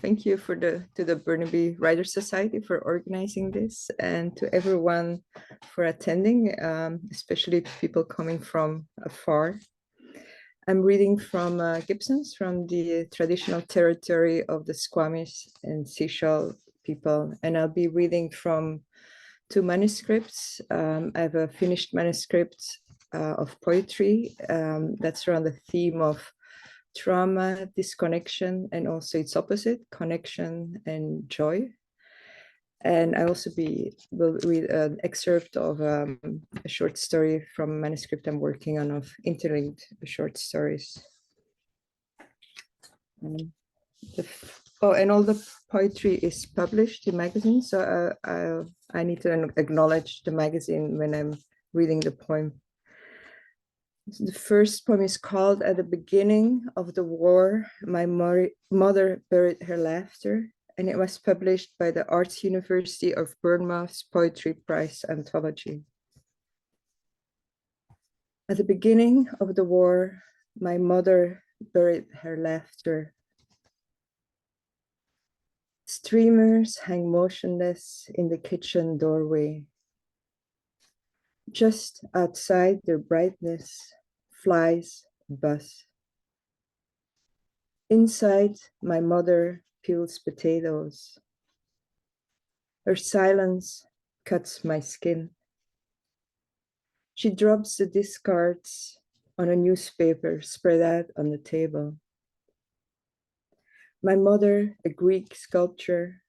Thank you to the Burnaby Writers Society for organizing this, and to everyone for attending, especially people coming from afar. I'm reading from Gibsons, from the traditional territory of the Squamish and Sechel people, and I'll be reading from two manuscripts. I have a finished manuscript of poetry that's around the theme of trauma, disconnection, and also its opposite, connection and joy. And I also will read an excerpt of a short story from a manuscript I'm working on of interlinked short stories. And all the poetry is published in magazine, so I need to acknowledge the magazine when I'm reading the poem. The first poem is called "At the Beginning of the War, My Mother Buried Her Laughter," and it was published by the Arts University of Bournemouth's Poetry Prize anthology. At the beginning of the war, my mother buried her laughter. Streamers hang motionless in the kitchen doorway. Just outside their brightness, flies buzz. Inside, my mother peels potatoes. Her silence cuts my skin. She drops the discards on a newspaper spread out on the table. My mother, a Greek sculptor,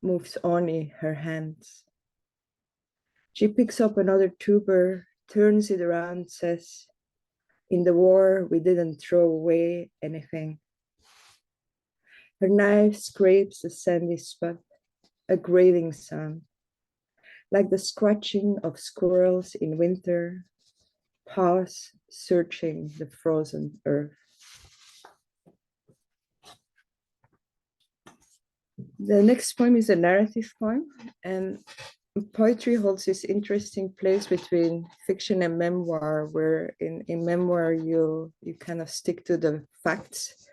moves only her hands. She picks up another tuber, turns it around, says, "In the war, we didn't throw away anything." Her knife scrapes a sandy spot, a grating sound, like the scratching of squirrels in winter, paws searching the frozen earth. The next poem is a narrative poem, and poetry holds this interesting place between fiction and memoir, where in memoir you kind of stick to the facts,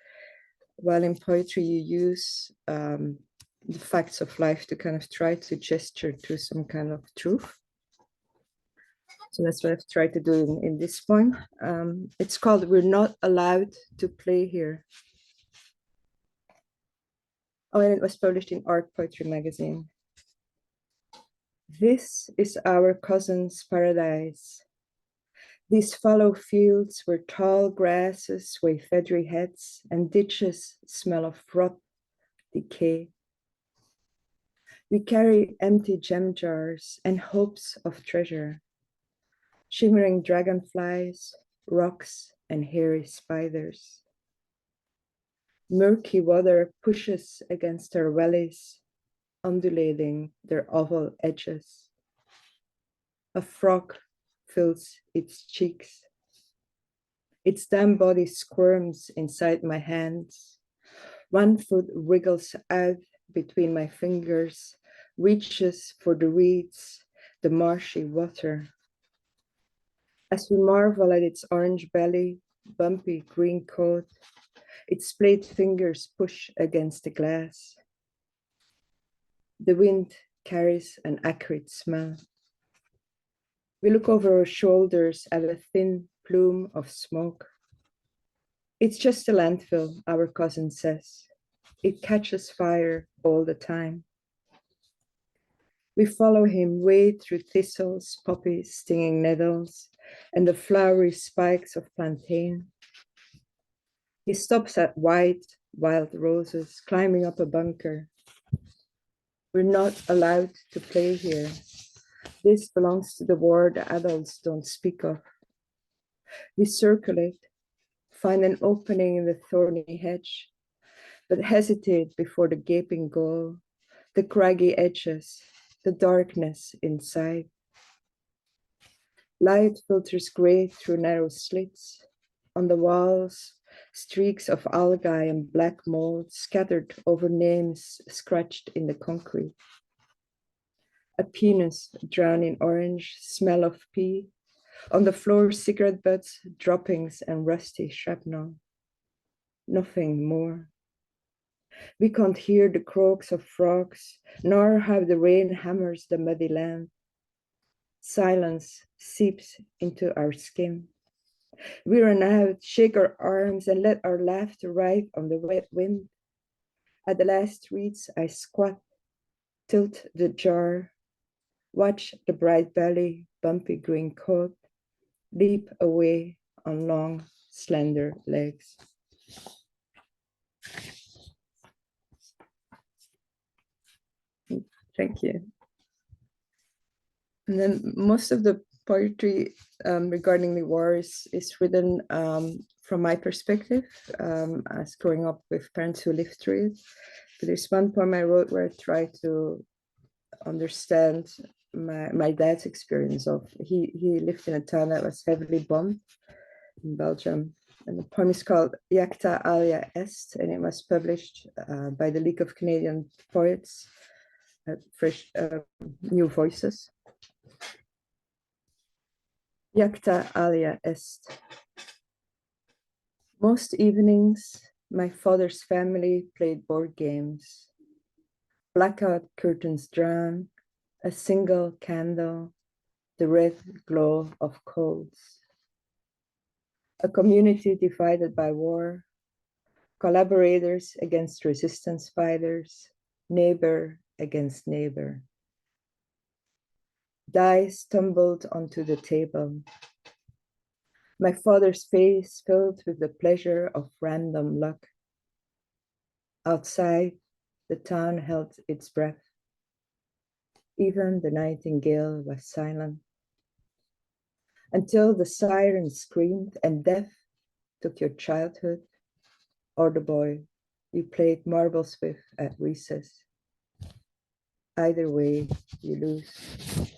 while in poetry you use the facts of life to kind of try to gesture to some kind of truth. So that's what I've tried to do in this poem. It's called "We're Not Allowed to Play Here." Oh, and it was published in Art Poetry Magazine. This is our cousin's paradise. These fallow fields where tall grasses wave feathery heads and ditches smell of rot, decay. We carry empty gem jars and hopes of treasure, shimmering dragonflies, rocks, and hairy spiders. Murky water pushes against our valleys, undulating their oval edges. A frog fills its cheeks. Its damp body squirms inside my hands. One foot wriggles out between my fingers, reaches for the reeds, the marshy water. As we marvel at its orange belly, bumpy green coat, its splayed fingers push against the glass. The wind carries an acrid smell. We look over our shoulders at a thin plume of smoke. It's just a landfill, our cousin says. It catches fire all the time. We follow him wade through thistles, poppies, stinging nettles, and the flowery spikes of plantain. He stops at white, wild roses, climbing up a bunker. We're not allowed to play here. This belongs to the war the adults don't speak of. We circulate, find an opening in the thorny hedge, but hesitate before the gaping goal, the craggy edges, the darkness inside. Light filters gray through narrow slits. On the walls, streaks of algae and black mold scattered over names scratched in the concrete. A penis drowned in orange, smell of pee. On the floor, cigarette butts, droppings, and rusty shrapnel. Nothing more. We can't hear the croaks of frogs, nor how the rain hammers the muddy land. Silence seeps into our skin. We run out, shake our arms, and let our laughter ride on the wet wind. At the last reeds, I squat, tilt the jar, watch the bright belly, bumpy green coat, leap away on long, slender legs. Thank you. And then most of the poetry regarding the war is written from my perspective as growing up with parents who lived through it. But there's one poem I wrote where I try to understand my dad's experience of, he lived in a town that was heavily bombed in Belgium. And the poem is called Jacta Alia Est, and it was published by the League of Canadian Poets at Fresh New Voices. Jacta Alia Est. Most evenings, my father's family played board games. Blackout curtains drawn, a single candle, the red glow of coals. A community divided by war, collaborators against resistance fighters, neighbor against neighbor. Dice tumbled onto the table. My father's face filled with the pleasure of random luck. Outside, the town held its breath. Even the nightingale was silent. Until the siren screamed and death took your childhood, or the boy you played marbles with at recess. Either way, you lose.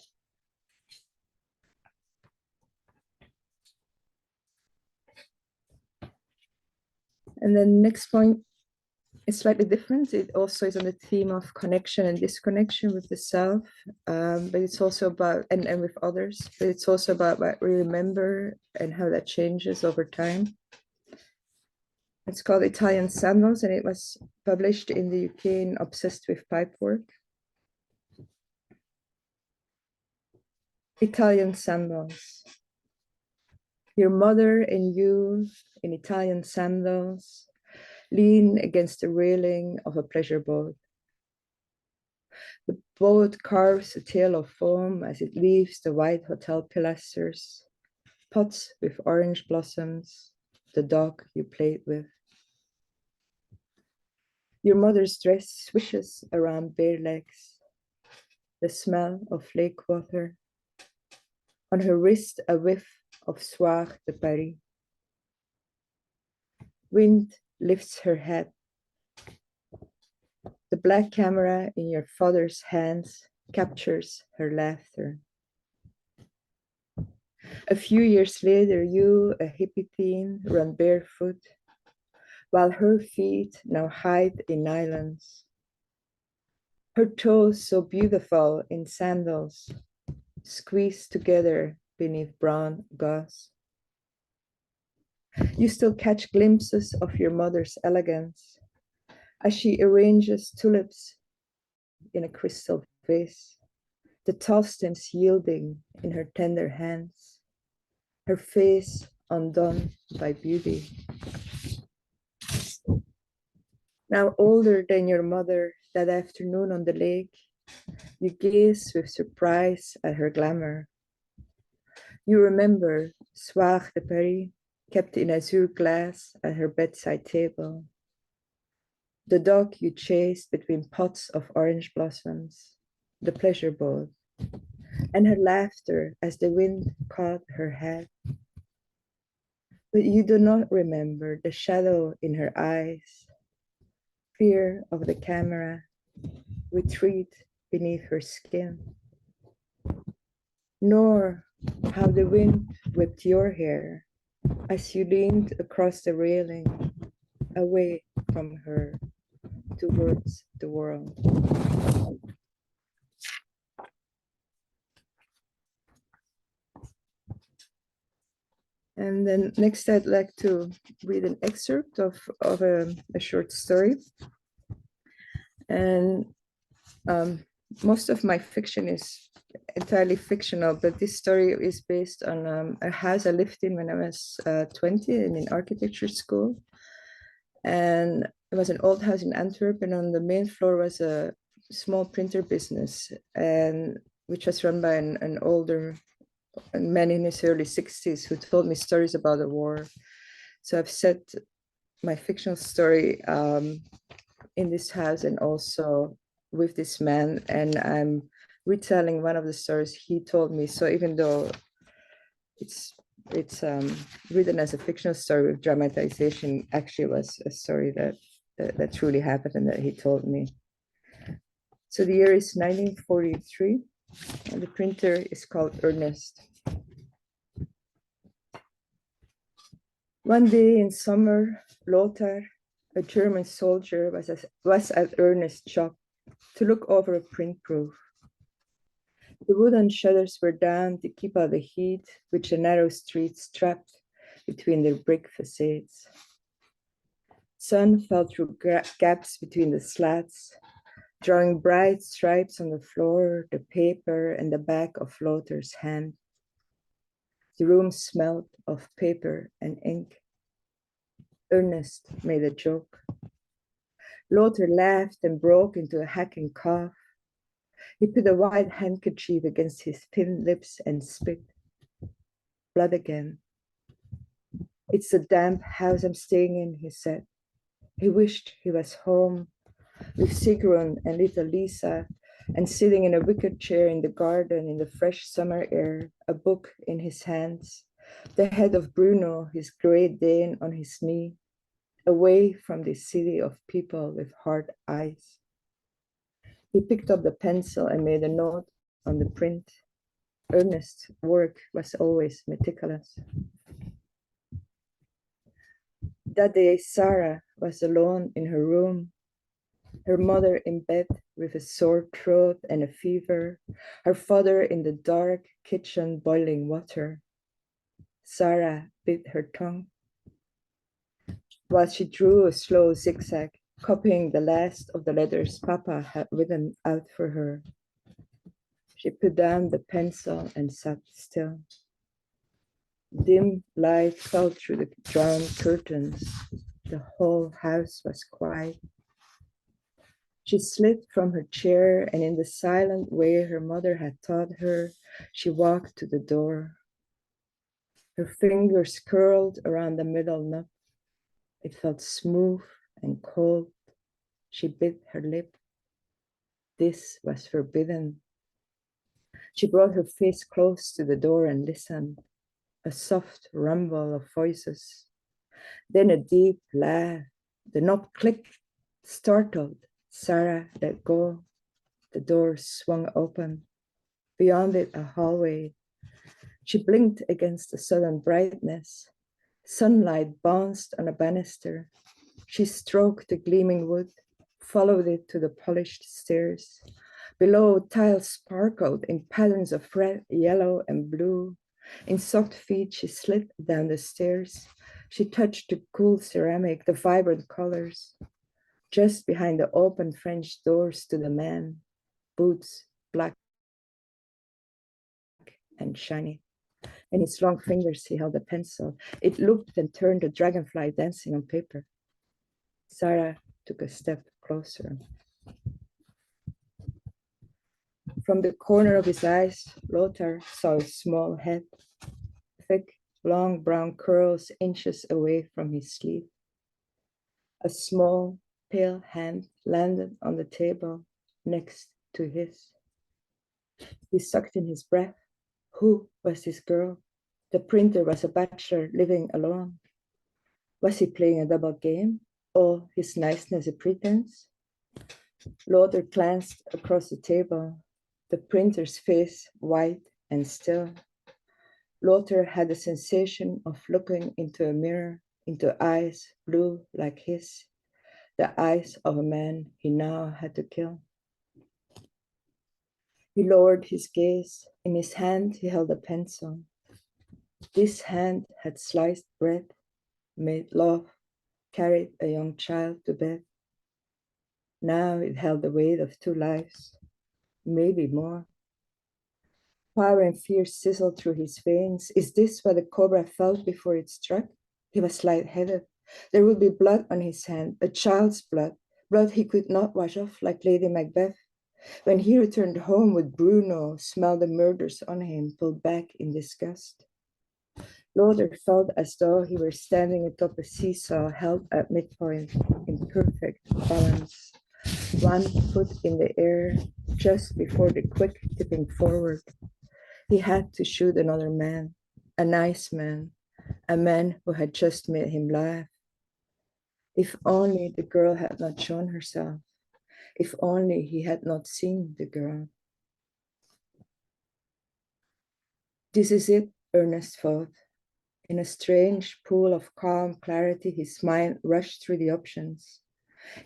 And then next point is slightly different. It also is on the theme of connection and disconnection with the self, but it's also about, and with others, but it's also about what we remember and how that changes over time. It's called Italian Sandals, and it was published in the UK in Obsessed with Pipework. Italian Sandals. Your mother and you in Italian sandals lean against the railing of a pleasure boat. The boat carves a tail of foam as it leaves the white hotel pilasters, pots with orange blossoms, the dog you played with. Your mother's dress swishes around bare legs, the smell of lake water. On her wrist, a whiff of Sḳwx de Paris. Wind lifts her head. The black camera in your father's hands captures her laughter. A few years later, you, a hippie teen, run barefoot, while her feet now hide in nylons. Her toes so beautiful in sandals, squeezed together beneath brown gauze. You still catch glimpses of your mother's elegance as she arranges tulips in a crystal vase, the tall stems yielding in her tender hands, her face undone by beauty. Now older than your mother, that afternoon on the lake, you gaze with surprise at her glamour. You remember Sḳwx de Paris, kept in azure glass at her bedside table. The dog you chased between pots of orange blossoms, the pleasure boat, and her laughter as the wind caught her head. But you do not remember the shadow in her eyes, fear of the camera, retreat beneath her skin, nor how the wind whipped your hair as you leaned across the railing, away from her, towards the world. And then next I'd like to read an excerpt of a short story. And most of my fiction is entirely fictional, but this story is based on a house I lived in when I was 20 and in architecture school. And it was an old house in Antwerp, and on the main floor was a small printer business, and which was run by an older man in his early 60s who told me stories about the war. So I've set my fictional story in this house and also with this man, and I'm retelling one of the stories he told me. So even though it's written as a fictional story with dramatization, actually was a story that truly happened and that he told me. So the year is 1943, and the printer is called Ernest. One day in summer, Lothar, a German soldier, was at Ernest's shop to look over a print proof. The wooden shutters were down to keep out the heat, which the narrow streets trapped between their brick facades. Sun fell through gaps between the slats, drawing bright stripes on the floor, the paper, and the back of Lothar's hand. The room smelled of paper and ink. Ernest made a joke. Lothar laughed and broke into a hacking cough. He put a white handkerchief against his thin lips and spit. Blood again. It's the damp house I'm staying in, he said. He wished he was home with Sigrun and little Lisa, and sitting in a wicker chair in the garden in the fresh summer air, a book in his hands, the head of Bruno, his Great Dane, on his knee, away from this city of people with hard eyes. He picked up the pencil and made a note on the print. Ernest's work was always meticulous. That day, Sarah was alone in her room, her mother in bed with a sore throat and a fever, her father in the dark kitchen boiling water. Sarah bit her tongue while she drew a slow zigzag, copying the last of the letters Papa had written out for her. She put down the pencil and sat still. Dim light fell through the drawn curtains. The whole house was quiet. She slid from her chair, and in the silent way her mother had taught her, she walked to the door. Her fingers curled around the middle knob. It felt smooth and cold. She bit her lip. This was forbidden. She brought her face close to the door and listened. A soft rumble of voices. Then a deep laugh. The knob clicked, startled. Sarah let go. The door swung open. Beyond it, a hallway. She blinked against the sudden brightness. Sunlight bounced on a banister. She stroked the gleaming wood, followed it to the polished stairs. Below, tiles sparkled in patterns of red, yellow, and blue. In soft feet, she slid down the stairs. She touched the cool ceramic, the vibrant colors. Just behind the open French doors stood a man, boots, black and shiny. In his long fingers, he held a pencil. It looped and turned a dragonfly dancing on paper. Sarah took a step closer. From the corner of his eyes, Lothar saw his small head, thick, long brown curls inches away from his sleeve. A small, pale hand landed on the table next to his. He sucked in his breath. Who was this girl? The printer was a bachelor living alone. Was he playing a double game? All his niceness a pretense? Lothar glanced across the table, the printer's face white and still. Lothar had the sensation of looking into a mirror, into eyes blue like his, the eyes of a man he now had to kill. He lowered his gaze. In his hand, he held a pencil. This hand had sliced bread, made love, carried a young child to bed. Now it held the weight of 2 lives, maybe more. Power and fear sizzled through his veins. Is this what the cobra felt before it struck? He was lightheaded. There would be blood on his hand, a child's blood, blood he could not wash off like Lady Macbeth. When he returned home with Bruno, smelled the murders on him, pulled back in disgust. Lothar felt as though he were standing atop a seesaw held at midpoint in perfect balance. One foot in the air just before the quick tipping forward. He had to shoot another man, a nice man, a man who had just made him laugh. If only the girl had not shown herself. If only he had not seen the girl. This is it, Ernest thought. In a strange pool of calm clarity, his mind rushed through the options.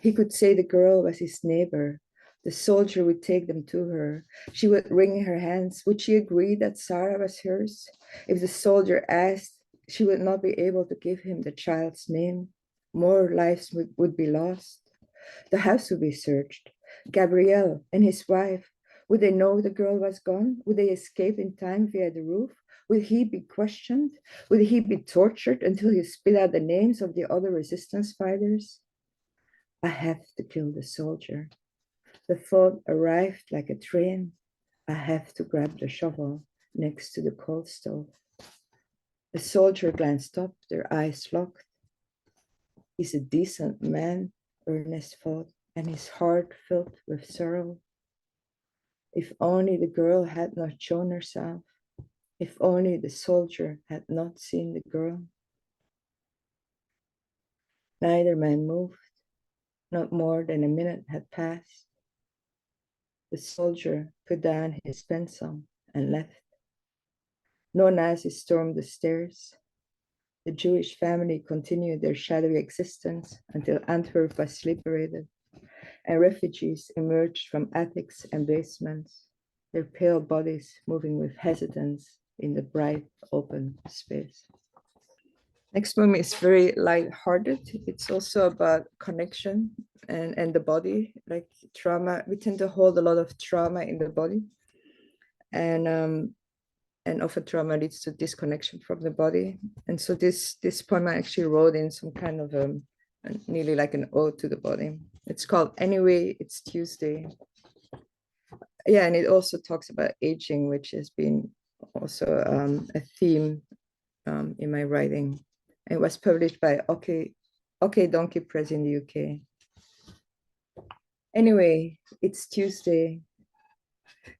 He could say the girl was his neighbor. The soldier would take them to her. She would wring her hands. Would she agree that Sarah was hers? If the soldier asked, she would not be able to give him the child's name. More lives would be lost. The house would be searched. Gabriel and his wife, would they know the girl was gone? Would they escape in time via the roof? Would he be questioned? Would he be tortured until he spit out the names of the other resistance fighters? I have to kill the soldier. The thought arrived like a train. I have to grab the shovel next to the coal stove. The soldier glanced up, their eyes locked. He's a decent man, Ernest thought, and his heart filled with sorrow. If only the girl had not shown herself. If only the soldier had not seen the girl. Neither man moved. Not more than a minute had passed. The soldier put down his pencil and left. No Nazis stormed the stairs. The Jewish family continued their shadowy existence until Antwerp was liberated and refugees emerged from attics and basements, their pale bodies moving with hesitance in the bright open space. Next poem is very light-hearted. It's also about connection and the body, like trauma. We tend to hold a lot of trauma in the body, and often trauma leads to disconnection from the body. And so this poem I actually wrote in some kind of nearly like an ode to the body. It's called Anyway, It's Tuesday. Yeah, and it also talks about aging, which has been also a theme in my writing. It was published by OK Donkey Press in the UK. Anyway, it's Tuesday.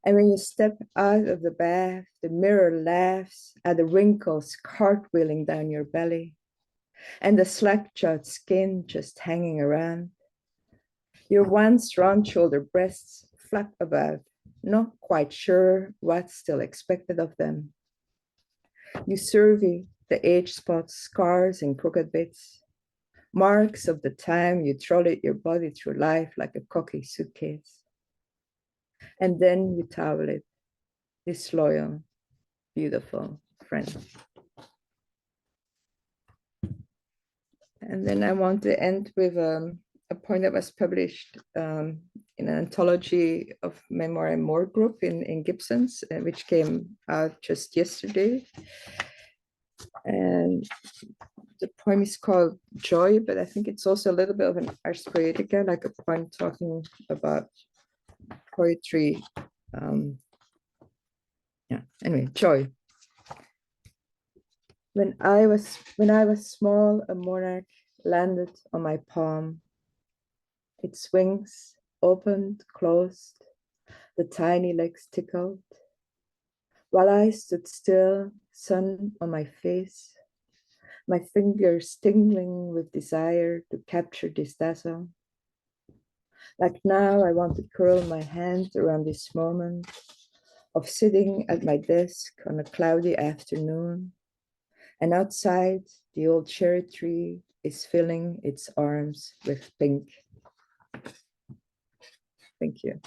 And when you step out of the bath, the mirror laughs at the wrinkles cartwheeling down your belly and the slack-jawed skin just hanging around. Your once round-shouldered breasts flap about, not quite sure what's still expected of them. You survey the age spots, scars, and crooked bits, marks of the time you trolleyed your body through life like a cocky suitcase. And then you towel it, disloyal, beautiful friend. And then I want to end with a poem that was published in an anthology of Memoir and More group in Gibsons, which came out just yesterday. And the poem is called Joy, but I think it's also a little bit of an ars poetica, like a poem talking about poetry. Yeah, anyway, Joy. When I was small, a monarch landed on my palm. Its wings opened, closed, the tiny legs tickled. While I stood still, sun on my face, my fingers tingling with desire to capture this dazzle. Like now, I want to curl my hand around this moment of sitting at my desk on a cloudy afternoon, and outside, the old cherry tree is filling its arms with pink. Thank you.